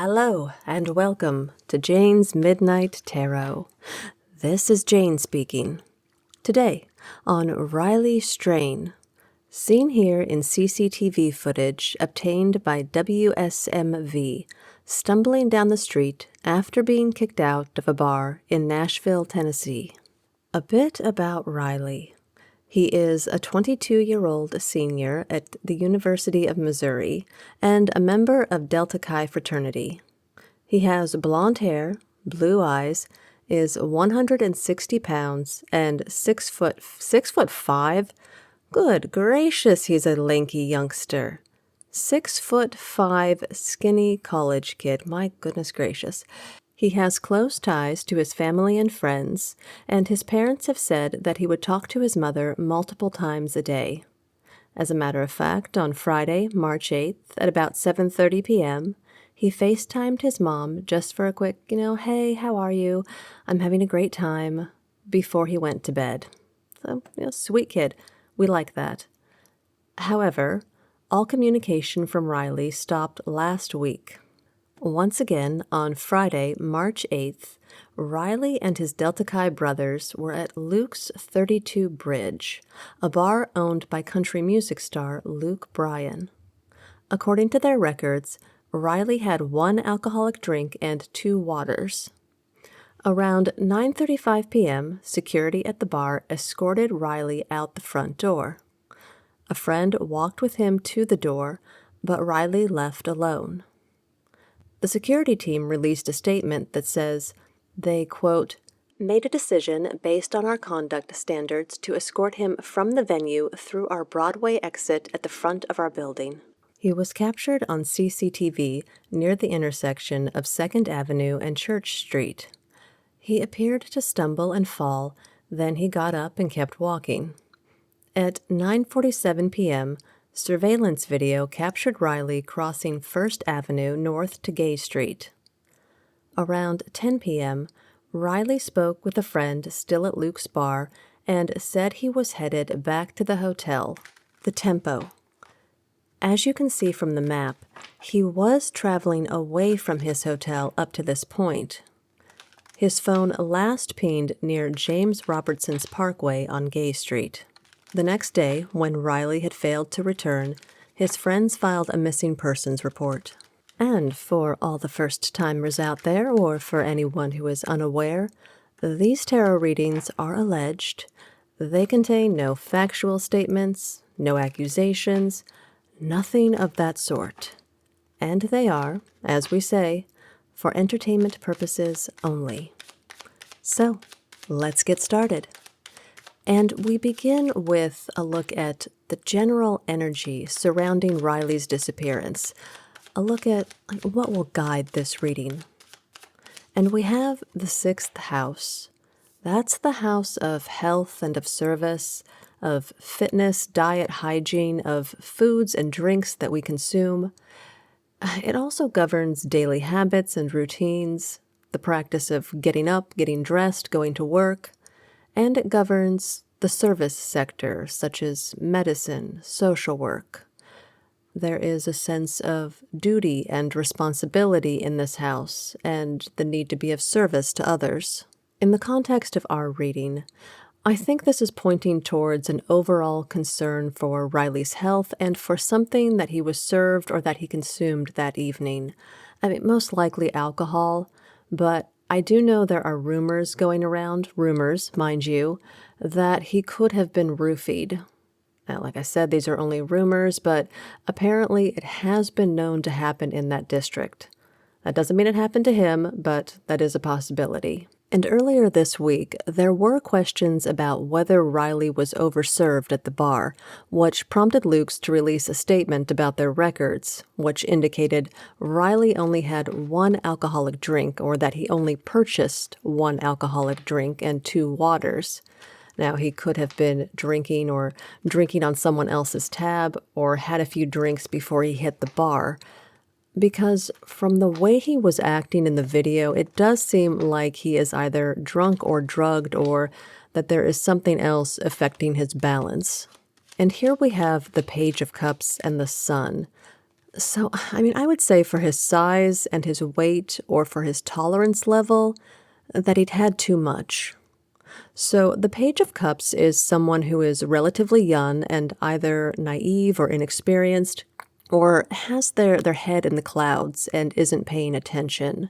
Hello and welcome to Jane's Midnight Tarot. This is Jane speaking. Today on Riley Strain, seen here in CCTV footage obtained by WSMV, stumbling down the street after being kicked out of a bar in Nashville, Tennessee. A bit about Riley. He is a 22-year-old senior at the University of Missouri and a member of Delta Chi fraternity. He has blonde hair, blue eyes, is 160 pounds, and 6'5". Good gracious, he's a lanky youngster. 6'5", skinny college kid. My goodness gracious. He has close ties to his family and friends, and his parents have said that he would talk to his mother multiple times a day. As a matter of fact, on Friday, March 8th, at about 7:30 p.m., he FaceTimed his mom just for a quick, hey, how are you? I'm having a great time, before he went to bed. So, sweet kid. We like that. However, all communication from Riley stopped last week. Once again, on Friday, March 8th, Riley and his Delta Chi brothers were at Luke's 32 Bridge, a bar owned by country music star Luke Bryan. According to their records, Riley had 1 alcoholic drink and 2 waters. Around 9:35 p.m., security at the bar escorted Riley out the front door. A friend walked with him to the door, but Riley left alone. The security team released a statement that says they, quote, made a decision based on our conduct standards to escort him from the venue through our Broadway exit at the front of our building. He was captured on CCTV near the intersection of 2nd Avenue and Church Street. He appeared to stumble and fall, then he got up and kept walking. At 9:47 p.m., surveillance video captured Riley crossing 1st Avenue north to Gay Street. Around 10 p.m., Riley spoke with a friend still at Luke's bar and said he was headed back to the hotel, the Tempo. As you can see from the map, he was traveling away from his hotel up to this point. His phone last pinged near James Robertson's Parkway on Gay Street. The next day, when Riley had failed to return, his friends filed a missing persons report. And for all the first-timers out there, or for anyone who is unaware, these tarot readings are alleged. They contain no factual statements, no accusations, nothing of that sort. And they are, as we say, for entertainment purposes only. So, let's get started. And we begin with a look at the general energy surrounding Riley's disappearance, a look at what will guide this reading. And we have the 6th house. That's the house of health and of service, of fitness, diet, hygiene, of foods and drinks that we consume. It also governs daily habits and routines, the practice of getting up, getting dressed, going to work, and it governs the service sector, such as medicine, social work. There is a sense of duty and responsibility in this house, and the need to be of service to others. In the context of our reading, I think this is pointing towards an overall concern for Riley's health and for something that he was served or that he consumed that evening. Most likely alcohol, but I do know there are rumors going around, mind you, that he could have been roofied. Now, like I said, these are only rumors, but apparently it has been known to happen in that district. That doesn't mean it happened to him, but that is a possibility. And earlier this week, there were questions about whether Riley was overserved at the bar, which prompted Luke's to release a statement about their records, which indicated Riley only had 1 alcoholic drink, or that he only purchased 1 alcoholic drink and 2 waters. Now, he could have been drinking on someone else's tab, or had a few drinks before he hit the bar. Because from the way he was acting in the video, it does seem like he is either drunk or drugged, or that there is something else affecting his balance. And here we have the Page of Cups and the Sun. So, I mean, I would say for his size and his weight or for his tolerance level, that he'd had too much. So, the Page of Cups is someone who is relatively young and either naive or inexperienced, or has their head in the clouds and isn't paying attention.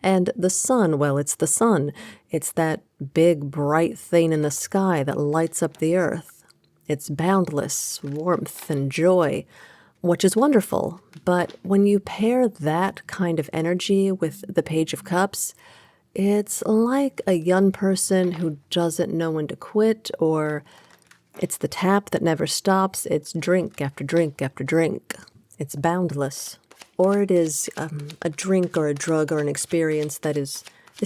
And the sun, well, it's the sun. It's that big, bright thing in the sky that lights up the earth. It's boundless warmth and joy, which is wonderful. But when you pair that kind of energy with the Page of Cups, it's like a young person who doesn't know when to quit, or it's the tap that never stops. It's drink after drink after drink. It's boundless. Or it is a drink or a drug or an experience that is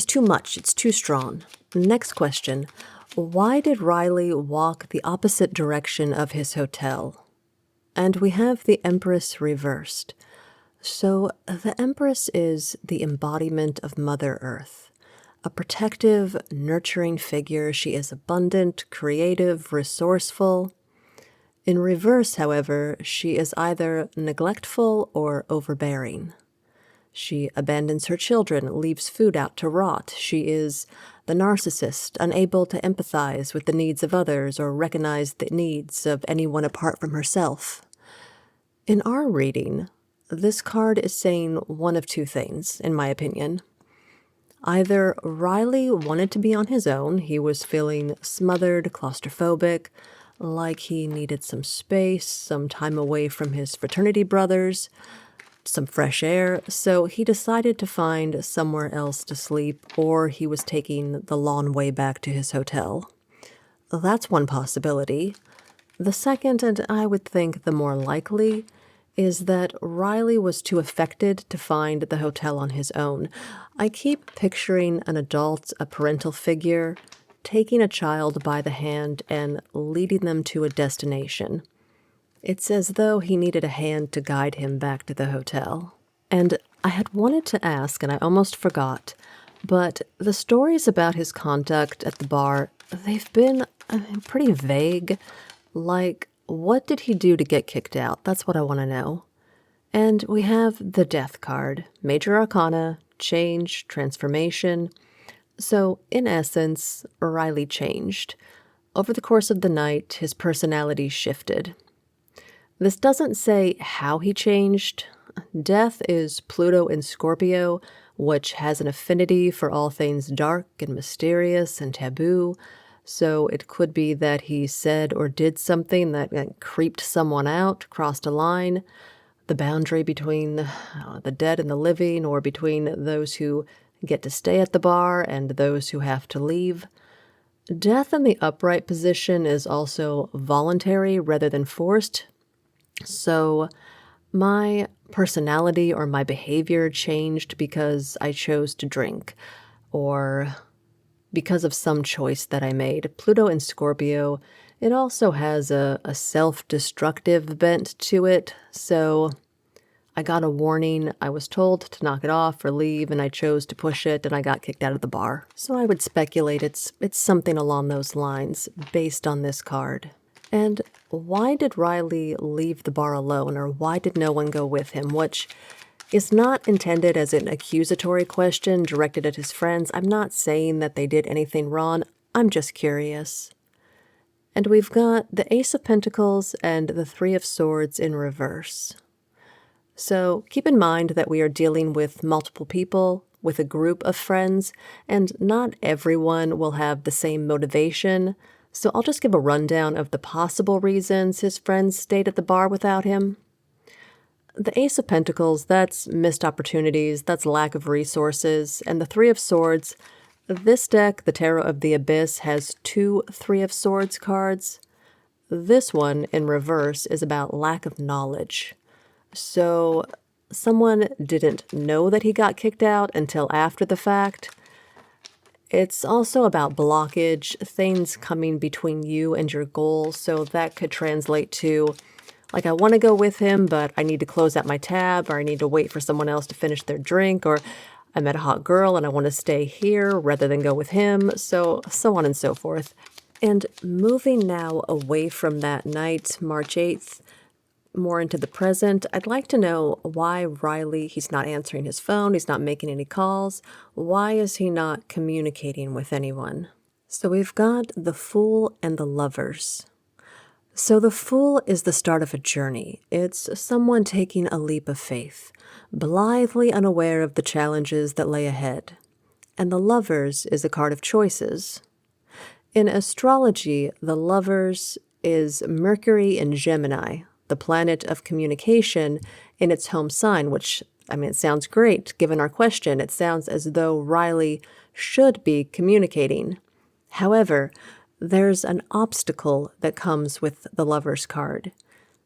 too much. It's too strong. Next question. Why did Riley walk the opposite direction of his hotel? And we have the Empress reversed. So the Empress is the embodiment of Mother Earth. A protective, nurturing figure, she is abundant, creative, resourceful. In reverse, however, she is either neglectful or overbearing. She abandons her children, leaves food out to rot. She is the narcissist, unable to empathize with the needs of others or recognize the needs of anyone apart from herself. In our reading, this card is saying one of two things, in my opinion. Either Riley wanted to be on his own, he was feeling smothered, claustrophobic, like he needed some space, some time away from his fraternity brothers, some fresh air, so he decided to find somewhere else to sleep, or he was taking the long way back to his hotel. That's one possibility. The second, and I would think the more likely, is that Riley was too affected to find the hotel on his own. I keep picturing an adult, a parental figure, taking a child by the hand and leading them to a destination. It's as though he needed a hand to guide him back to the hotel. And I had wanted to ask, and I almost forgot, but the stories about his conduct at the bar, they've been pretty vague. Like, what did he do to get kicked out? That's what I want to know. And we have the Death card, Major Arcana, change, transformation. So, in essence, Riley changed. Over the course of the night, his personality shifted. This doesn't say how he changed. Death is Pluto in Scorpio, which has an affinity for all things dark and mysterious and taboo. So it could be that he said or did something that creeped someone out, crossed a line, the boundary between the dead and the living, or between those who get to stay at the bar and those who have to leave. Death in the upright position is also voluntary rather than forced. So my personality or my behavior changed because I chose to drink, or because of some choice that I made. Pluto in Scorpio, it also has a self-destructive bent to it, so I got a warning. I was told to knock it off or leave, and I chose to push it, and I got kicked out of the bar. So I would speculate it's something along those lines based on this card. And why did Riley leave the bar alone, or why did no one go with him? Which is not intended as an accusatory question directed at his friends. I'm not saying that they did anything wrong. I'm just curious. And we've got the Ace of Pentacles and the Three of Swords in reverse. So keep in mind that we are dealing with multiple people, with a group of friends, and not everyone will have the same motivation. So I'll just give a rundown of the possible reasons his friends stayed at the bar without him. The Ace of Pentacles, that's missed opportunities, that's lack of resources, and the Three of Swords, this deck, the Tarot of the Abyss, has 2 Three of Swords cards. This one, in reverse, is about lack of knowledge. So someone didn't know that he got kicked out until after the fact. It's also about blockage, things coming between you and your goals, so that could translate to, like, I want to go with him, but I need to close out my tab, or I need to wait for someone else to finish their drink, or I met a hot girl and I want to stay here rather than go with him, so on and so forth. And moving now away from that night, March 8th, more into the present, I'd like to know why Riley, he's not answering his phone, he's not making any calls. Why is he not communicating with anyone? So we've got the Fool and the Lovers. So the Fool is the start of a journey. It's someone taking a leap of faith, blithely unaware of the challenges that lay ahead. And the Lovers is a card of choices. In astrology, the Lovers is Mercury in Gemini, the planet of communication in its home sign, which, it sounds great given our question. It sounds as though Riley should be communicating. However, there's an obstacle that comes with the Lover's card.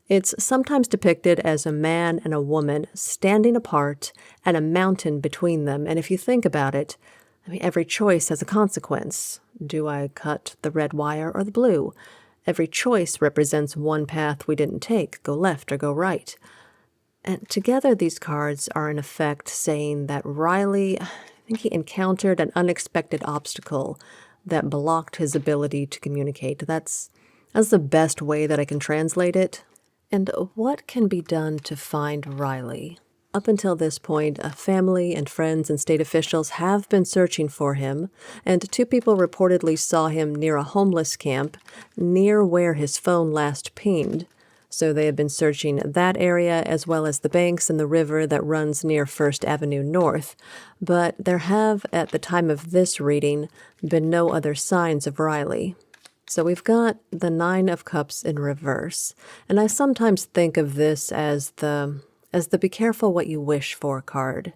It's sometimes depicted as a man and a woman standing apart and a mountain between them. And if you think about it, every choice has a consequence. Do I cut the red wire or the blue? Every choice represents one path we didn't take, go left or go right. And together these cards are in effect saying that Riley, I think he encountered an unexpected obstacle that blocked his ability to communicate. That's the best way that I can translate it. And what can be done to find Riley? Up until this point, family and friends and state officials have been searching for him, and 2 people reportedly saw him near a homeless camp near where his phone last pinged. So they have been searching that area as well as the banks and the river that runs near First Avenue North. But there have, at the time of this reading, been no other signs of Riley. So we've got the 9 of Cups in reverse. And I sometimes think of this as the be careful what you wish for card.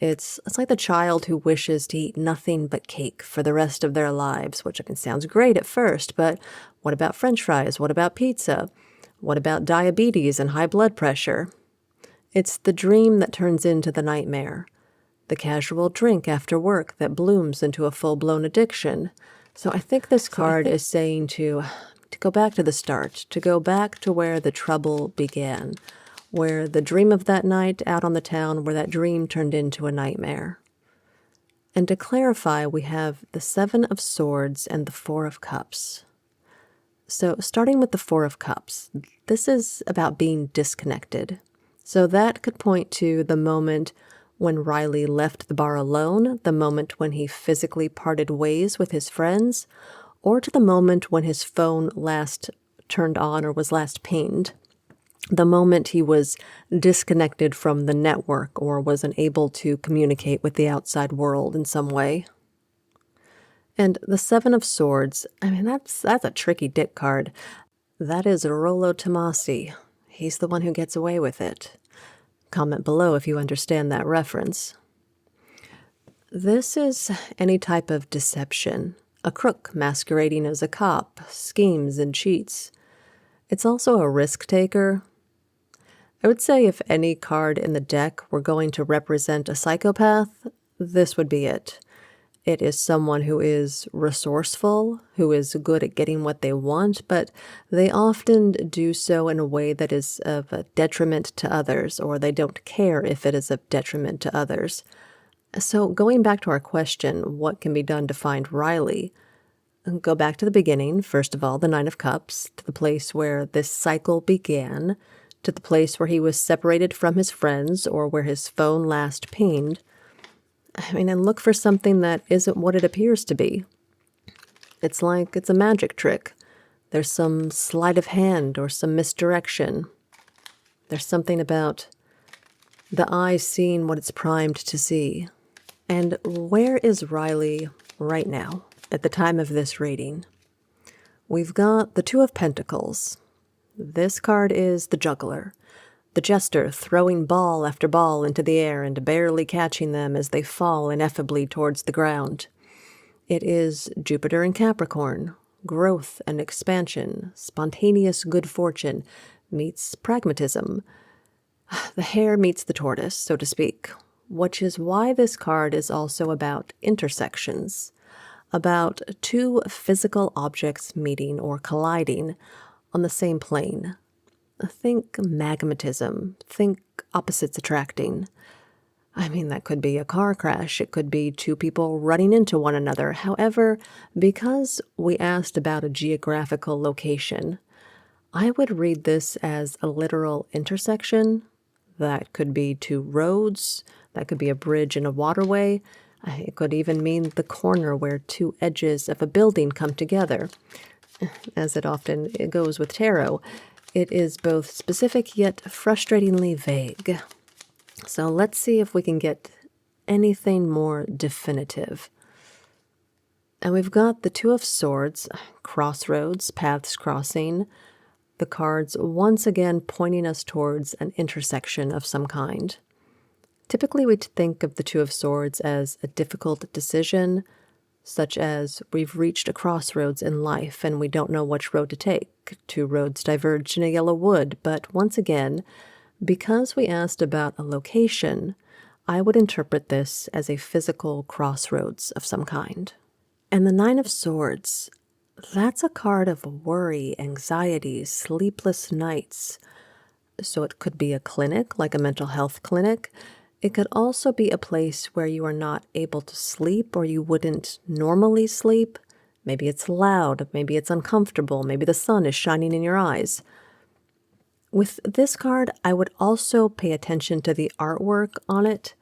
It's like the child who wishes to eat nothing but cake for the rest of their lives, which sounds great at first, but what about French fries? What about pizza? What about diabetes and high blood pressure? It's the dream that turns into the nightmare. The casual drink after work that blooms into a full-blown addiction. So I think this card is saying to go back to the start, to go back to where the trouble began, where the dream of that night out on the town, where that dream turned into a nightmare. And to clarify, we have the 7 of Swords and the 4 of Cups. So starting with the 4 of Cups, this is about being disconnected. So that could point to the moment when Riley left the bar alone, the moment when he physically parted ways with his friends, or to the moment when his phone last turned on or was last pinged. The moment he was disconnected from the network or was unable to communicate with the outside world in some way. And the 7 of Swords, that's a tricky dick card. That is Rollo Tomasi. He's the one who gets away with it. Comment below if you understand that reference. This is any type of deception. A crook masquerading as a cop, schemes and cheats. It's also a risk taker. I would say if any card in the deck were going to represent a psychopath, this would be it. It is someone who is resourceful, who is good at getting what they want, but they often do so in a way that is of a detriment to others, or they don't care if it is of detriment to others. So going back to our question, what can be done to find Riley? Go back to the beginning, first of all, the 9 of Cups, to the place where this cycle began, to the place where he was separated from his friends or where his phone last pinged. And look for something that isn't what it appears to be. It's like it's a magic trick. There's some sleight of hand or some misdirection. There's something about the eye seeing what it's primed to see. And where is Riley right now, at the time of this reading? We've got the 2 of Pentacles. This card is the juggler. The jester throwing ball after ball into the air and barely catching them as they fall ineffably towards the ground. It is Jupiter in Capricorn, growth and expansion, spontaneous good fortune meets pragmatism. The hare meets the tortoise, so to speak, which is why this card is also about intersections, about 2 physical objects meeting or colliding on the same plane. Think magmatism. Think opposites attracting. That could be a car crash. It could be 2 people running into one another. However, because we asked about a geographical location, I would read this as a literal intersection. That could be two roads, that could be a bridge and a waterway. It could even mean the corner where two edges of a building come together. As it often goes with tarot, it is both specific yet frustratingly vague. So let's see if we can get anything more definitive. And we've got the Two of Swords, crossroads, paths crossing. The cards once again pointing us towards an intersection of some kind. Typically, we'd think of the Two of Swords as a difficult decision, such as we've reached a crossroads in life and we don't know which road to take. Two roads diverged in a yellow wood, but once again, because we asked about a location, I would interpret this as a physical crossroads of some kind. And the Nine of Swords, that's a card of worry, anxiety, sleepless nights. So it could be a clinic, like a mental health clinic. It could also be a place where you are not able to sleep or you wouldn't normally sleep. Maybe it's loud, maybe it's uncomfortable, maybe the sun is shining in your eyes. With this card, I would also pay attention to the artwork on it.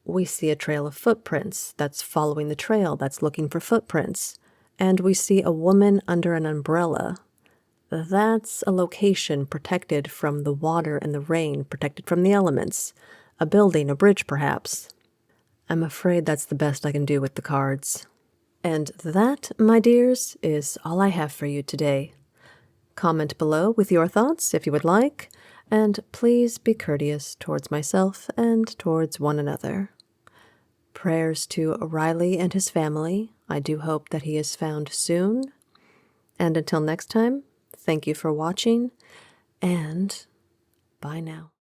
We see a trail of footprints that's following the trail, that's looking for footprints. And we see a woman under an umbrella. That's a location protected from the water and the rain, protected from the elements. A building, a bridge perhaps. I'm afraid that's the best I can do with the cards. And that, my dears, is all I have for you today. Comment below with your thoughts if you would like, and please be courteous towards myself and towards one another. Prayers to Riley and his family. I do hope that he is found soon. And until next time, thank you for watching, and bye now.